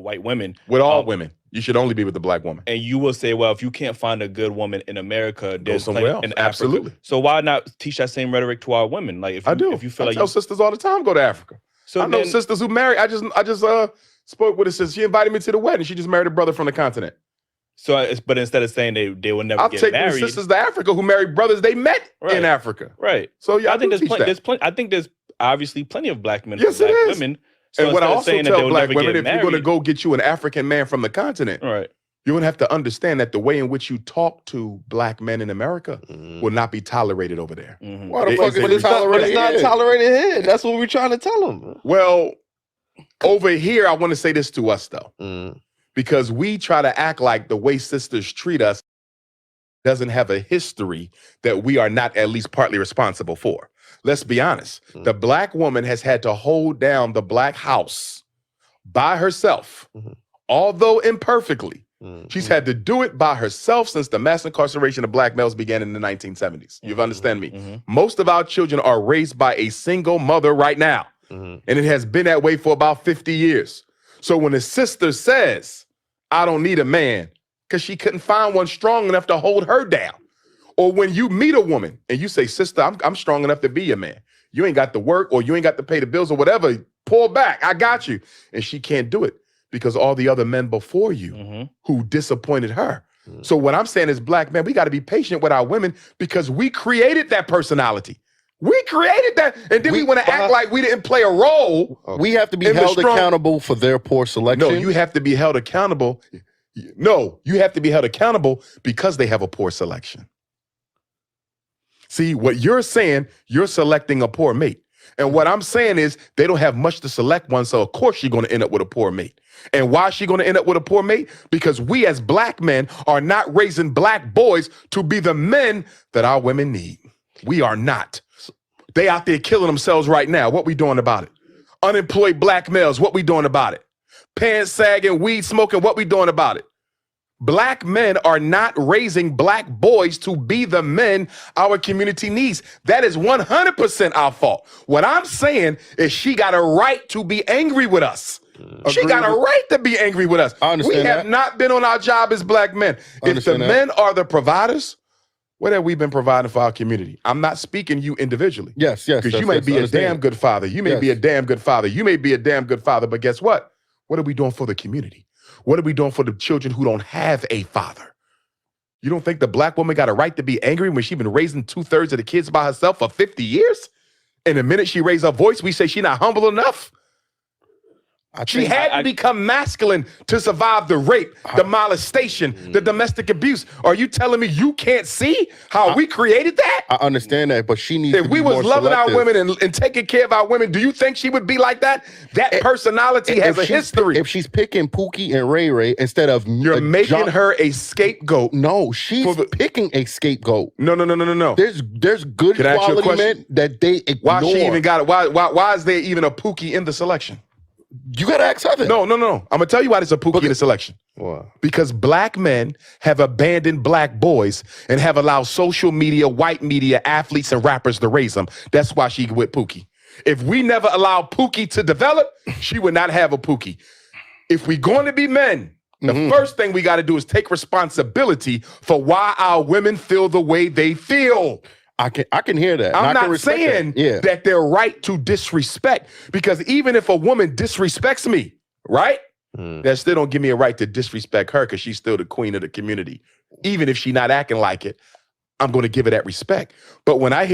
white women. With all women. You should only be with the black woman. And you will say, well, if you can't find a good woman in America, there's somewhere else. In Africa. Absolutely. So why not teach that same rhetoric to our women? Like if you feel like tell sisters all the time go to Africa. So I know sisters who marry. I just spoke with a sister. She invited me to the wedding. She just married a brother from the continent. So, but instead of saying they will never get married, I'll take sisters to Africa who married brothers they met in Africa. Right. So yeah, I think there's plenty. I think there's obviously plenty of black men and black women. So and what I also tell black women, if you're going to go get you an African man from the continent, right, you're going to have to understand that the way in which you talk to black men in America will not be tolerated over there. Why the fuck is it tolerated? It's not tolerated here. That's what we're trying to tell them. Well, over here, I want to say this to us, though. Because we try to act like the way sisters treat us doesn't have a history that we are not at least partly responsible for. Let's be honest. The black woman has had to hold down the black house by herself, although imperfectly. She's had to do it by herself since the mass incarceration of black males began in the 1970s. You understand me? Most of our children are raised by a single mother right now. And it has been that way for about 50 years. So when a sister says, I don't need a man, because she couldn't find one strong enough to hold her down. Or when you meet a woman and you say, sister, I'm strong enough to be your man. You ain't got to work or you ain't got to pay the bills or whatever. Pull back. I got you. And she can't do it because all the other men before you who disappointed her. So what I'm saying is, black men, we got to be patient with our women because we created that personality. We created that. And then we want to act like we didn't play a role. We have to be held accountable for their poor selection. No, you have to be held accountable. No, you have to be held accountable because they have a poor selection. See, what you're saying, you're selecting a poor mate. And what I'm saying is they don't have much to select one, so of course she's going to end up with a poor mate. And why is she going to end up with a poor mate? Because we as black men are not raising black boys to be the men that our women need. We are not. They out there killing themselves right now. What we doing about it? Unemployed black males, what we doing about it? Pants sagging, weed smoking, what we doing about it? Black men are not raising black boys to be the men our community needs. That is 100% our fault. What I'm saying is she got a right to be angry with us. She got a right to be angry with us. We have not been on our job as black men. If the men are the providers, what have we been providing for our community? I'm not speaking you individually. Yes. Because you may be a damn good father. You may be a damn good father. You may be a damn good father. But guess what? What are we doing for the community? What are we doing for the children who don't have a father? You don't think the black woman got a right to be angry when she's been raising 2/3 of the kids by herself for 50 years? And the minute she raised her voice, we say she's not humble enough. She had to become masculine to survive the rape, the molestation, the domestic abuse. Are you telling me you can't see how we created that? I understand that, but she needs to be more If we was loving selective. our women and taking care of our women, do you think she would be like that? That personality has a history. If she's picking Pookie and Ray Ray instead of You're making her a scapegoat. No, she's picking a scapegoat. No. There's good quality men that they ignore. Why she even got it? Why is there even a Pookie in the selection? You gotta ask her. No. I'm gonna tell you why there's a Pookie in the selection. Wow. Because black men have abandoned black boys and have allowed social media, white media, athletes, and rappers to raise them. That's why she with Pookie. If we never allowed Pookie to develop, she would not have a Pookie. If we're going to be men, the first thing we got to do is take responsibility for why our women feel the way they feel. I can hear that. I'm not saying that they're right to disrespect, because even if a woman disrespects me, right, that still don't give me a right to disrespect her because she's still the queen of the community. Even if she's not acting like it, I'm going to give her that respect. But when I hear